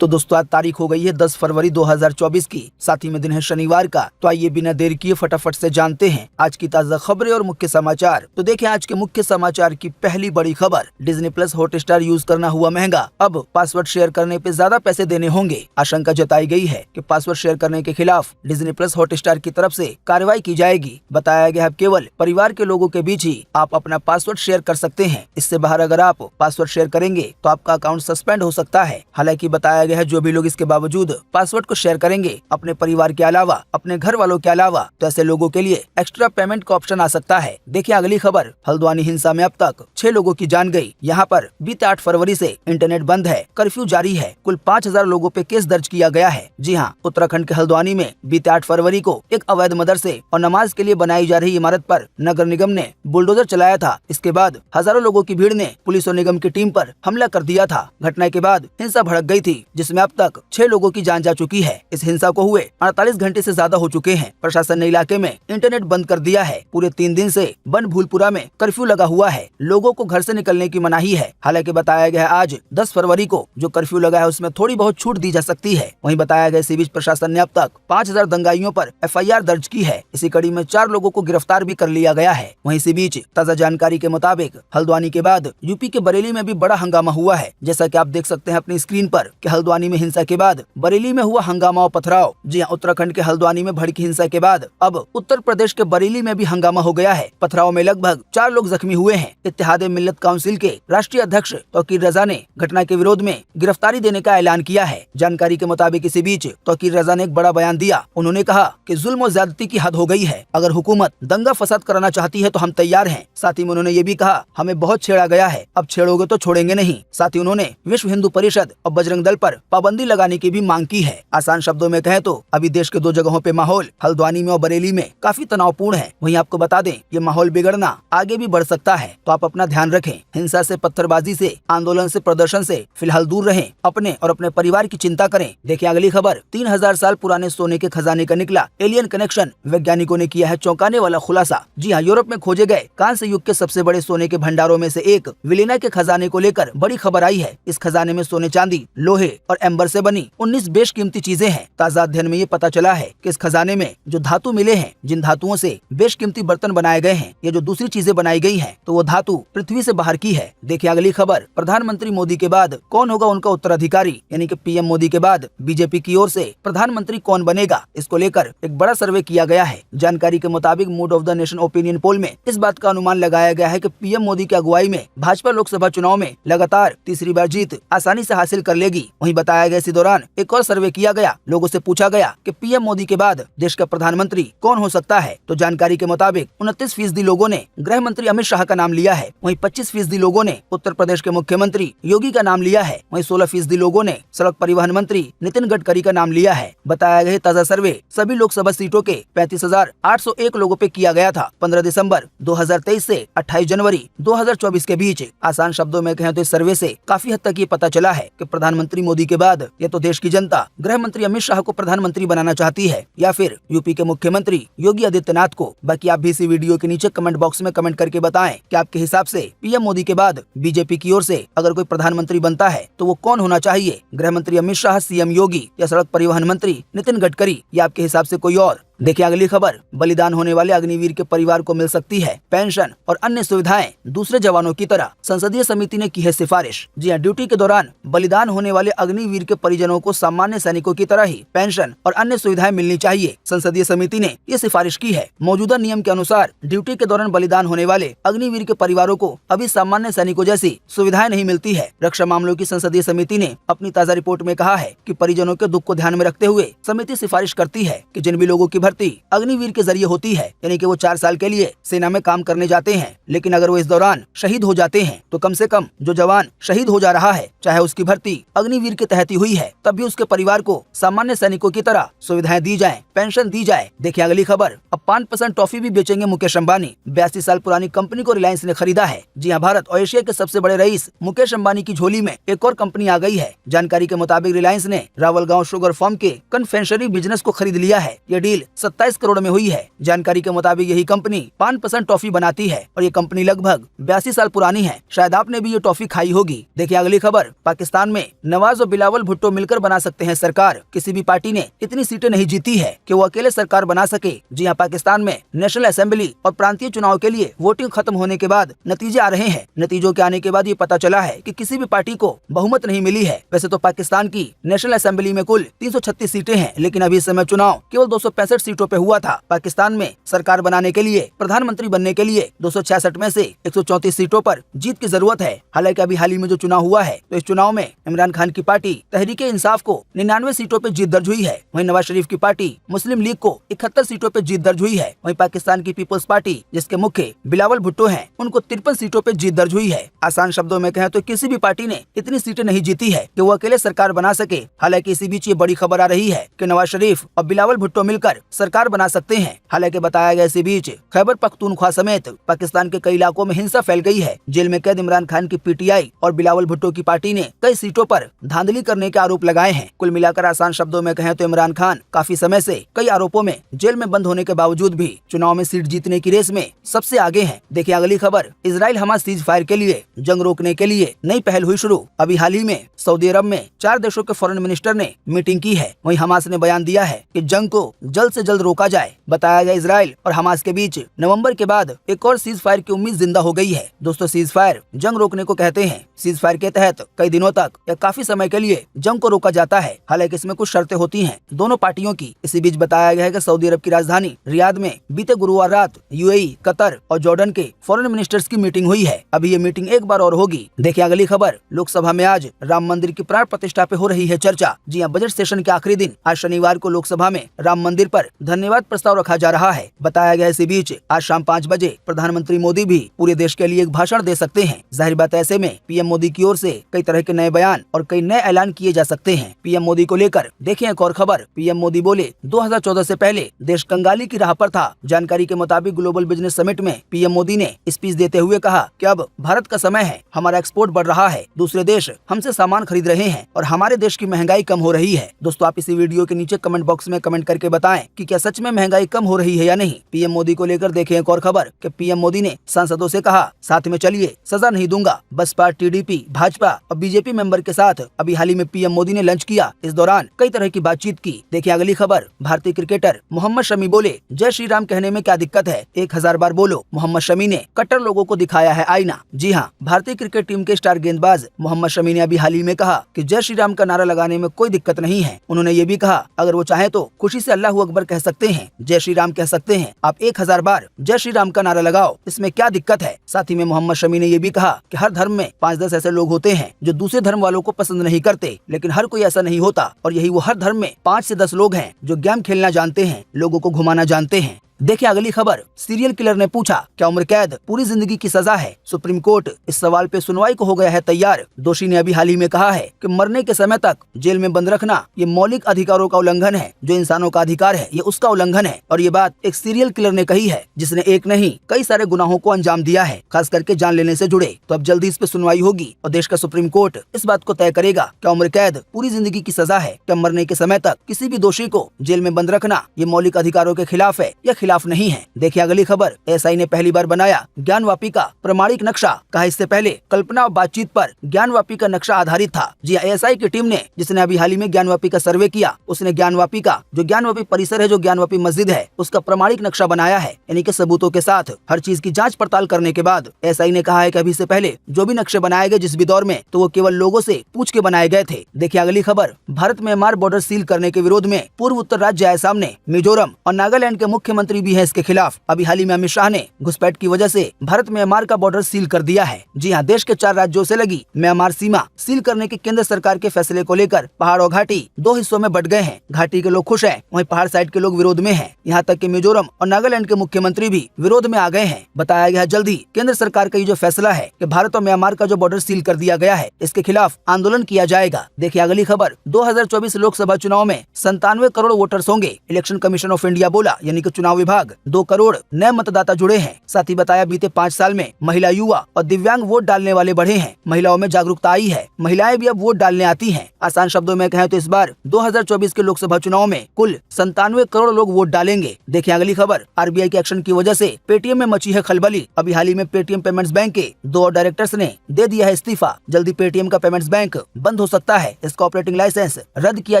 तो दोस्तों आज तारीख हो गई है 10 फरवरी 2024 की, साथ ही में दिन है शनिवार का। तो आइए बिना देर किए फटाफट से जानते हैं आज की ताजा खबरें और मुख्य समाचार। तो देखें आज के मुख्य समाचार की पहली बड़ी खबर, डिज्नी प्लस हॉटस्टार यूज करना हुआ महंगा, अब पासवर्ड शेयर करने पे ज्यादा पैसे देने होंगे। आशंका जताई गई है कि पासवर्ड शेयर करने के खिलाफ डिज्नी प्लस हॉटस्टार की तरफ से कार्रवाई की जाएगी। बताया गया है केवल परिवार के लोगों के बीच ही आप अपना पासवर्ड शेयर कर सकते हैं। इससे बाहर अगर आप पासवर्ड शेयर करेंगे तो आपका अकाउंट सस्पेंड हो सकता है। हालांकि बताया गया है जो भी लोग इसके बावजूद पासवर्ड को शेयर करेंगे अपने परिवार के अलावा, अपने घर वालों के अलावा, तो ऐसे लोगों के लिए एक्स्ट्रा पेमेंट का ऑप्शन आ सकता है। देखिए अगली खबर, हल्द्वानी हिंसा में अब तक 6 लोगों की जान गई। यहाँ पर बीते 8 फरवरी से इंटरनेट बंद है, कर्फ्यू जारी है। कुल 5000 लोगों पे केस दर्ज किया गया है। जी हाँ, उत्तराखंड के हल्द्वानी में बीते 8 फरवरी को एक अवैध मदरसे और नमाज के लिए बनाई जा रही इमारत पर नगर निगम ने बुलडोजर चलाया था। इसके बाद हजारों लोगों की भीड़ ने पुलिस और निगम की टीम पर हमला कर दिया था। घटना के बाद हिंसा भड़क गई थी, जिसमें अब तक 6 लोगों की जान जा चुकी है। इस हिंसा को हुए 48 घंटे से ज्यादा हो चुके हैं। प्रशासन ने इलाके में इंटरनेट बंद कर दिया है। पूरे 3 दिन से बन भूलपुरा में कर्फ्यू लगा हुआ है। लोगों को घर से निकलने की मनाही है। हालांकि बताया गया है आज 10 फरवरी को जो कर्फ्यू लगा है उसमें थोड़ी बहुत छूट दी जा सकती है। वहीं बताया गया इसी बीच प्रशासन ने अब तक 5000 दंगाइयों पर FIR दर्ज की है। इसी कड़ी में 4 लोगों को गिरफ्तार भी कर लिया गया है। वहीं इसी बीच ताजा जानकारी के मुताबिक हल्द्वानी के बाद यूपी के बरेली में भी बड़ा हंगामा हुआ है। जैसा कि आप देख सकते हैं अपनी स्क्रीन पर कि हल्द्वानी में हिंसा के बाद बरेली में हुआ हंगामा और पथराव। जी हाँ, उत्तराखंड के हल्द्वानी में भड़की हिंसा के बाद अब उत्तर प्रदेश के बरेली में भी हंगामा हो गया है। पथराव में लगभग 4 लोग जख्मी हुए हैं। इत्तेहाद मिल्लत काउंसिल के राष्ट्रीय अध्यक्ष तौकीर रजा ने घटना के विरोध में गिरफ्तारी देने का ऐलान किया है। जानकारी के मुताबिक इसी बीच तौकीर रजा ने एक बड़ा बयान दिया। उन्होंने कहा कि जुल्म और ज्यादती की हद हो गई है। अगर हुकूमत दंगा फसाद कराना चाहती है तो हम तैयार हैं। साथ ही में उन्होंने ये भी कहा हमें बहुत छेड़ा गया है, अब छेड़ोगे तो छोड़ेंगे नहीं। साथ ही उन्होंने विश्व हिंदू परिषद और बजरंग दल पर पाबंदी लगाने की भी मांग की है। आसान शब्दों में कहें तो अभी देश के 2 जगहों पे माहौल हल्द्वानी में और बरेली में काफी तनावपूर्ण है। वहीं आपको बता दें ये माहौल बिगड़ना आगे भी बढ़ सकता है, तो आप अपना ध्यान रखें। हिंसा से, पत्थरबाजी से, आंदोलन से, प्रदर्शन से फिलहाल दूर रहें। अपने और अपने परिवार की चिंता करें। देखिए अगली खबर, 3000 साल पुराने सोने के खजाने का निकला एलियन कनेक्शन। वैज्ञानिकों ने किया है चौंकाने वाला खुलासा। जी हाँ, यूरोप में खोजे गए कांस्य युग के सबसे बड़े सोने के भंडारों में से एक विलेना के खजाने को लेकर बड़ी खबर आई है। इस खजाने में सोने, चांदी, लोहे और एम्बर से बनी 19 बेशकीमती चीजें हैं। ताजा अध्ययन में ये पता चला है कि इस खजाने में जो धातु मिले हैं, जिन धातुओं से बेशकीमती बर्तन बनाए गए हैं, ये जो दूसरी चीजें बनाई गई हैं, तो वो धातु पृथ्वी से बाहर की है। देखिए अगली खबर, प्रधानमंत्री मोदी के बाद कौन होगा उनका उत्तराधिकारी, यानी कि PM मोदी के बाद बीजेपी की ओर से प्रधानमंत्री कौन बनेगा, इसको लेकर एक बड़ा सर्वे किया गया है। जानकारी के मुताबिक mood off the nation opinion poll में इस बात का अनुमान लगाया गया है कि PM मोदी की अगुवाई में भाजपा लोकसभा चुनाव में लगातार तीसरी बार जीत आसानी से हासिल कर लेगी। वहीं बताया गया इसी दौरान एक और सर्वे किया गया। लोगों से पूछा गया कि PM मोदी के बाद देश का प्रधानमंत्री कौन हो सकता है। तो जानकारी के मुताबिक 29% लोगों ने गृह मंत्री अमित शाह का नाम लिया है। वहीं 25% लोगों ने उत्तर प्रदेश के मुख्यमंत्री योगी का नाम लिया है। वहीं 16% लोगों ने सड़क परिवहन मंत्री नितिन गडकरी का नाम लिया है। बताया गया ताजा सर्वे सभी लोकसभा सीटों के 35,801 लोगों पे किया गया था 15 दिसंबर 2023 से 28 जनवरी 2024 के बीच। आसान शब्दों में कहें तो इस सर्वे से काफी हद तक ये पता चला है कि प्रधानमंत्री मोदी के बाद ये तो देश की जनता गृह मंत्री अमित शाह को प्रधानमंत्री बनाना चाहती है या फिर यूपी के मुख्यमंत्री योगी आदित्यनाथ को। बाकी आप भी इसी वीडियो के नीचे कमेंट बॉक्स में कमेंट करके बताएं कि आपके हिसाब से PM मोदी के बाद बीजेपी की ओर से अगर कोई प्रधानमंत्री बनता है तो वो कौन होना चाहिए, गृह मंत्री अमित शाह, CM योगी या सड़क परिवहन मंत्री नितिन गडकरी, या आपके हिसाब से कोई और। देखिए अगली खबर, बलिदान होने वाले अग्निवीर के परिवार को मिल सकती है पेंशन और अन्य सुविधाएं दूसरे जवानों की तरह। संसदीय समिति ने की है सिफारिश। जी हां, ड्यूटी के दौरान बलिदान होने वाले अग्निवीर के परिजनों को सामान्य सैनिकों की तरह ही पेंशन और अन्य सुविधाएं मिलनी चाहिए। संसदीय समिति ने ये सिफारिश की है। मौजूदा नियम के अनुसार ड्यूटी के दौरान बलिदान होने वाले अग्निवीर के परिवारों को अभी सामान्य सैनिकों जैसी सुविधाएं नहीं मिलती है। रक्षा मामलों की संसदीय समिति ने अपनी ताजा रिपोर्ट में कहा है कि परिजनों के दुख को ध्यान में रखते हुए समिति सिफारिश करती है कि जिन भी लोगों की भर्ती अग्निवीर के जरिए होती है, यानी कि वो 4 साल के लिए सेना में काम करने जाते हैं, लेकिन अगर वो इस दौरान शहीद हो जाते हैं तो कम से कम जो जवान शहीद हो जा रहा है, चाहे उसकी भर्ती अग्निवीर के तहत ही हुई है, तब भी उसके परिवार को सामान्य सैनिकों की तरह सुविधाएं दी जाए, पेंशन दी जाए। देखिए अगली खबर, अब 5% टॉफी भी बेचेंगे मुकेश अंबानी। 82 साल पुरानी कंपनी को रिलायंस ने खरीदा है। जी हाँ, भारत और एशिया के सबसे बड़े रईस मुकेश अंबानी की झोली में एक और कंपनी आ गई है। जानकारी के मुताबिक रिलायंस ने रावलगांव शुगर फार्म के कन्फेक्शनरी बिजनेस को खरीद लिया है। ये डील 27 करोड़ में हुई है। जानकारी के मुताबिक यही कंपनी पान पसंद टॉफी बनाती है और ये कंपनी लगभग 82 साल पुरानी है। शायद आपने भी ये टॉफी खाई होगी। देखिए अगली खबर, पाकिस्तान में नवाज और बिलावल भुट्टो मिलकर बना सकते हैं सरकार। किसी भी पार्टी ने इतनी सीटें नहीं जीती है कि वो अकेले सरकार बना सके। जी हाँ, पाकिस्तान में नेशनल असेंबली और प्रांतीय चुनाव के लिए वोटिंग खत्म होने के बाद नतीजे आ रहे हैं। नतीजों के आने के बाद ये पता चला है कि किसी भी पार्टी को बहुमत नहीं मिली है। वैसे तो पाकिस्तान की नेशनल असेंबली में कुल 336 सीटें हैं, लेकिन अभी इस समय चुनाव केवल 265 सीटों पे हुआ था। पाकिस्तान में सरकार बनाने के लिए, प्रधानमंत्री बनने के लिए 266 में से 134 सीटों पर जीत की जरूरत है। हालांकि अभी हाल ही में जो चुनाव हुआ है, तो इस चुनाव में इमरान खान की पार्टी तहरीके इंसाफ को 99 सीटों पे जीत दर्ज हुई है। वहीं नवाज शरीफ की पार्टी मुस्लिम लीग को 71 सीटों पे जीत दर्ज हुई है। वहीं पाकिस्तान की पीपल्स पार्टी, जिसके मुख्य बिलावल भुट्टो हैं, उनको 53 सीटों पे जीत दर्ज हुई है। आसान शब्दों में कहें तो किसी भी पार्टी ने इतनी सीटें नहीं जीती है कि वो अकेले सरकार बना सके। हालांकि इसी बीच ये बड़ी खबर आ रही है कि नवाज शरीफ और बिलावल भुट्टो मिलकर सरकार बना सकते हैं। हालांकि बताया गया इसी बीच खैबर पख्तूनख्वा समेत पाकिस्तान के कई इलाकों में हिंसा फैल गई है। जेल में कैद इमरान खान की पीटीआई और बिलावल भुट्टो की पार्टी ने कई सीटों पर धांधली करने के आरोप लगाए हैं। कुल मिलाकर आसान शब्दों में कहें तो इमरान खान काफी समय से कई आरोपों में जेल में बंद होने के बावजूद भी चुनाव में सीट जीतने की रेस में सबसे आगे हैं। देखिए अगली खबर, इजराइल हमास सीज फायर के लिए जंग रोकने के लिए नई पहल हुई शुरू। अभी हाल ही में सऊदी अरब में 4 देशों के फॉरेन मिनिस्टर ने मीटिंग की है। वहीं हमास ने बयान दिया है कि जंग को जल्द से जल्द रोका जाए। बताया गया इजराइल और हमास के बीच नवंबर के बाद एक और सीज फायर की उम्मीद जिंदा हो गई है। दोस्तों, सीज फायर जंग रोकने को कहते हैं। सीज फायर के तहत कई दिनों तक या काफी समय के लिए जंग को रोका जाता है। हालांकि इसमें कुछ शर्तें होती हैं दोनों पार्टियों की। इसी बीच बताया गया है कि सऊदी अरब की राजधानी रियाद में बीते गुरुवार रात यूएई, कतर और जॉर्डन के फॉरेन मिनिस्टर्स की मीटिंग हुई है। अभी ये मीटिंग एक बार और होगी। देखिए अगली खबर, लोकसभा में आज राम मंदिर की प्राण प्रतिष्ठा पे हो रही है चर्चा। जी हाँ, बजट सेशन के आखिरी दिन आज शनिवार को लोकसभा में राम मंदिर पर धन्यवाद प्रस्ताव रखा जा रहा है। बताया गया इसी बीच आज शाम 5 बजे प्रधानमंत्री मोदी भी पूरे देश के लिए एक भाषण दे सकते हैं। जाहिर बात ऐसे में पीएम मोदी की ओर से कई तरह के नए बयान और कई नए ऐलान किए जा सकते हैं पीएम मोदी को लेकर। देखिए एक और खबर, पीएम मोदी बोले 2014 से पहले देश कंगाली की राह पर था। जानकारी के मुताबिक ग्लोबल बिजनेस समिट में पीएम मोदी ने स्पीच देते हुए कहा कि अब भारत का समय है, हमारा एक्सपोर्ट बढ़ रहा है, दूसरे देश हमसे सामान खरीद रहे हैं और हमारे देश की महंगाई कम हो रही है। दोस्तों, आप इसी वीडियो के नीचे कमेंट बॉक्स में कमेंट करके बताएं कि क्या सच में महंगाई कम हो रही है या नहीं। पीएम मोदी को लेकर देखें एक और खबर कि पीएम मोदी ने सांसदों से कहा, साथ में चलिए, सजा नहीं दूंगा। बसपा, टीडीपी, भाजपा और बीजेपी मेंबर के साथ अभी हाल ही में पीएम मोदी ने लंच किया। इस दौरान कई तरह की बातचीत की। देखिए अगली खबर, भारतीय क्रिकेटर मोहम्मद शमी बोले, जय श्री राम कहने में क्या दिक्कत है, 1000 बार बोलो। मोहम्मद शमी ने कट्टर लोगों को दिखाया है आईना। जी हाँ, भारतीय क्रिकेट टीम के स्टार गेंदबाज मोहम्मद शमी ने अभी हाल ही में कहा कि जय श्री राम का नारा लगाने में कोई दिक्कत नहीं है। उन्होंने ये भी कहा अगर वो चाहे तो खुशी से अल्लाह अकबर कह सकते हैं, जय श्री राम कह सकते हैं। आप 1000 बार जय श्री राम का नारा लगाओ, इसमें क्या दिक्कत है। साथ ही में मोहम्मद शमी ने ये भी कहा कि हर धर्म में 5-10 ऐसे लोग होते हैं जो दूसरे धर्म वालों को पसंद नहीं करते, लेकिन हर कोई ऐसा नहीं होता और यही वो हर धर्म में 5 से 10 लोग हैं जो गेम खेलना जानते हैं, लोगों को घुमाना जानते हैं। देखिए अगली खबर, सीरियल किलर ने पूछा क्या उम्र कैद पूरी जिंदगी की सजा है। सुप्रीम कोर्ट इस सवाल पे सुनवाई को हो गया है तैयार। दोषी ने अभी हाल ही में कहा है कि मरने के समय तक जेल में बंद रखना ये मौलिक अधिकारों का उल्लंघन है। जो इंसानों का अधिकार है ये उसका उल्लंघन है। और ये बात एक सीरियल किलर ने कही है जिसने एक नहीं कई सारे गुनाहों को अंजाम दिया है, खास करके जान लेने से जुड़े। तो अब जल्दी इस पे सुनवाई होगी और देश का सुप्रीम कोर्ट इस बात को तय करेगा क्या उम्र कैद पूरी जिंदगी की सजा है, क्या मरने के समय तक किसी भी दोषी को जेल में बंद रखना ये मौलिक अधिकारों के खिलाफ है या खिलाफ नहीं है। देखिए अगली खबर, एसआई ने पहली बार बनाया ज्ञानवापी का प्रमाणिक नक्शा। कहा इससे पहले कल्पना और बातचीत पर ज्ञानवापी का नक्शा आधारित था। जी एसआई की टीम ने, जिसने अभी हाल ही में ज्ञानवापी का सर्वे किया, उसने ज्ञानवापी का जो ज्ञानवापी परिसर है, जो ज्ञानवापी मस्जिद है, उसका प्रमाणिक नक्शा बनाया है। यानी कि सबूतों के साथ हर चीज की जांच पड़ताल करने के बाद एसआई ने कहा है कि अभी से पहले जो भी नक्शे बनाए गए जिस भी दौर में, तो वो केवल लोगों से पूछ के बनाए गए थे। देखिए अगली खबर, भारत म्यांमार बॉर्डर सील करने के विरोध में पूर्व उत्तर राज्य आए सामने। मिजोरम और नागालैंड के मुख्यमंत्री भी है इसके खिलाफ। अभी हाल ही में अमित शाह ने घुसपैठ की वजह से भारत म्यांमार का बॉर्डर सील कर दिया है। जी हाँ, देश के 4 राज्यों से लगी म्यांमार सीमा सील करने के केंद्र सरकार के फैसले को लेकर पहाड़ और घाटी 2 हिस्सों में बंट गए हैं। घाटी के लोग खुश हैं, वहीं पहाड़ साइड के लोग विरोध में हैं। यहाँ तक कि मिजोरम और नागालैंड के मुख्यमंत्री भी विरोध में आ गए हैं। बताया गया जल्दी केंद्र सरकार का ये जो फैसला है कि भारत और म्यांमार का जो बॉर्डर सील कर दिया गया है, इसके खिलाफ आंदोलन किया जाएगा। देखिए अगली खबर, 2024 लोकसभा चुनाव में 97 करोड़ वोटर्स होंगे। इलेक्शन कमीशन ऑफ इंडिया बोला, यानी कि चुनाव विभाग 2 करोड़ नए मतदाता जुड़े हैं। साथ ही बताया बीते 5 साल में महिला, युवा और दिव्यांग वोट डालने वाले बढ़े हैं। महिलाओं में जागरूकता आई है, महिलाएं भी अब वोट डालने आती हैं। आसान शब्दों में कहें तो इस बार 2024 के लोकसभा चुनाव में कुल 97 करोड़ लोग वोट डालेंगे। देखिए अगली खबर। आरबीआई के एक्शन की वजह से पेटीएम में मची है खलबली। अभी हाल ही में पेटीएम पेमेंट्स बैंक के 2 डायरेक्टर्स ने दे दिया है इस्तीफा। जल्दी पेटीएम का पेमेंट्स बैंक बंद हो सकता है, इसका ऑपरेटिंग लाइसेंस रद्द किया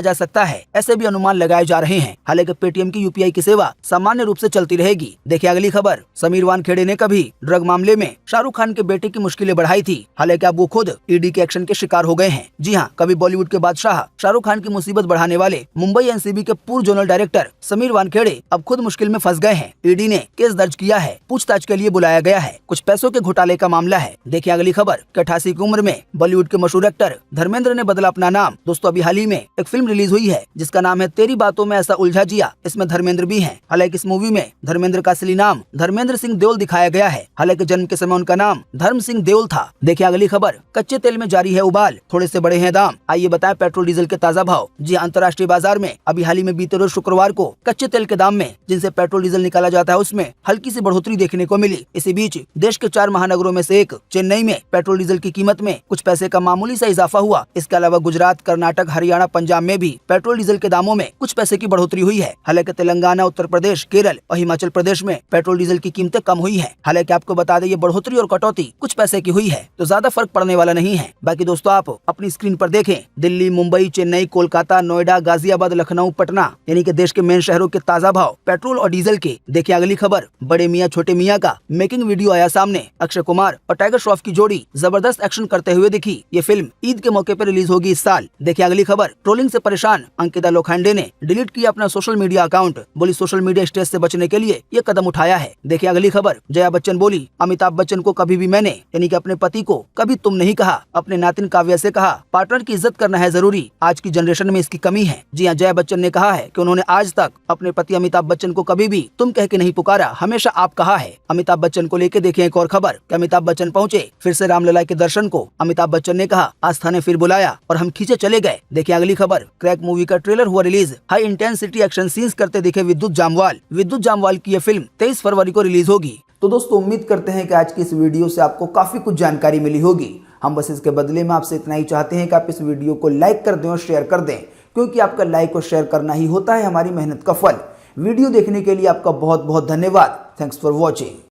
जा सकता है, ऐसे भी अनुमान लगाए जा रहे हैं। हालांकि पेटीएम की यूपीआई की सेवा सामान्य रूप से चलती रहेगी। देखिए अगली खबर। समीर वानखेड़े ने कभी ड्रग मामले में शाहरुख खान के बेटे की मुश्किलें बढ़ाई थी। हालांकि अब वो खुद ईडी के एक्शन के शिकार हो गए हैं। जी हाँ, कभी बॉलीवुड के बादशाह शाहरुख खान की मुसीबत बढ़ाने वाले मुंबई एनसीबी के पूर्व जोनल डायरेक्टर समीर वानखेड़े अब खुद मुश्किल में फंस गए हैं। ईडी ने केस दर्ज किया है, पूछताछ के लिए बुलाया गया है। कुछ पैसों के घोटाले का मामला है। देखिए अगली खबर। 88 की उम्र में बॉलीवुड के मशहूर एक्टर धर्मेंद्र ने बदला अपना नाम। दोस्तों अभी हाल ही में एक फिल्म रिलीज हुई है जिसका नाम है तेरी बातों में ऐसा उलझा जिया। इसमें धर्मेंद्र भी हैं। हालांकि इस मूवी में धर्मेंद्र का असली नाम धर्मेंद्र सिंह देओल दिखाया गया है। हालांकि जन्म के समय उनका नाम धर्म सिंह देओल था। देखिए अगली खबर। कच्चे तेल में जारी है उबाल, थोड़े से बड़े हैं दाम। आइए बताएं पेट्रोल डीजल के ताजा भाव। जी अंतर्राष्ट्रीय बाजार में अभी हाल ही में बीते रोज शुक्रवार को कच्चे तेल के दाम में जिनसे पेट्रोल डीजल निकाला जाता है उसमें हल्की सी बढ़ोतरी देखने को मिली। इसी बीच देश के 4 महानगरों में से एक चेन्नई में पेट्रोल डीजल की कीमत में कुछ पैसे का मामूली सा इजाफा हुआ। इसके अलावा गुजरात, कर्नाटक, हरियाणा, पंजाब में भी पेट्रोल डीजल के दामों में कुछ पैसे की बढ़ोतरी हुई है। हालांकि तेलंगाना, उत्तर प्रदेश, केरल और हिमाचल प्रदेश में पेट्रोल डीजल की कीमतें कम हुई है। हालांकि आपको बता दें ये बढ़ोतरी और कटौती कुछ पैसे की हुई है तो ज्यादा फर्क पड़ने वाला नहीं है। बाकी दोस्तों आप अपनी स्क्रीन पर देखें दिल्ली, मुंबई, चेन्नई, कोलकाता, नोएडा, गाजियाबाद, लखनऊ, पटना यानी कि देश के मेन शहरों के ताजा भाव पेट्रोल और डीजल के। देखिए अगली खबर। बड़े मियाँ छोटे मियाँ का मेकिंग वीडियो आया सामने। अक्षय कुमार और टाइगर श्रॉफ की जोड़ी जबरदस्त एक्शन करते हुए दिखी। ये फिल्म ईद के मौके पर रिलीज होगी इस साल। देखिए अगली खबर। ट्रोलिंग से परेशान अंकिता लोखंडे ने डिलीट किया अपना सोशल मीडिया अकाउंट। बोली सोशल मीडिया स्ट्रेस से बचने के लिए ये कदम उठाया है। देखिए अगली खबर। जया बच्चन बोली अमिताभ बच्चन को कभी भी मैंने यानी कि अपने पति को कभी तुम नहीं कहा। अपने नातिन काव्या से कहा पार्टनर की इज्जत करना है जरूरी, आज की जनरेशन में इसकी कमी है। जी हाँ, जया बच्चन ने कहा है कि उन्होंने आज तक अपने पति अमिताभ बच्चन को कभी भी तुम कह के नहीं पुकारा, हमेशा आप कहा है। अमिताभ बच्चन को लेकर देखिए एक और खबर कि अमिताभ बच्चन पहुंचे फिर से रामलला के दर्शन को। अमिताभ बच्चन ने कहा आस्था ने फिर बुलाया और हम खींचे चले गए। देखिए अगली खबर। क्रैक मूवी का ट्रेलर हुआ release. High intensity action scenes करते दिखे विद्युत जामवाल। विद्युत जामवाल की यह फिल्म 23 फरवरी को रिलीज होगी। तो दोस्तों उम्मीद करते हैं कि आज की इस वीडियो से आपको काफी कुछ जानकारी मिली होगी। हम बस इसके बदले में आपसे इतना ही चाहते हैं कि आप इस वीडियो को लाइक कर दें और शेयर कर दें, क्योंकि आपका लाइक और शेयर करना ही होता है हमारी मेहनत का फल। वीडियो देखने के लिए आपका बहुत बहुत धन्यवाद। Thanks for watching.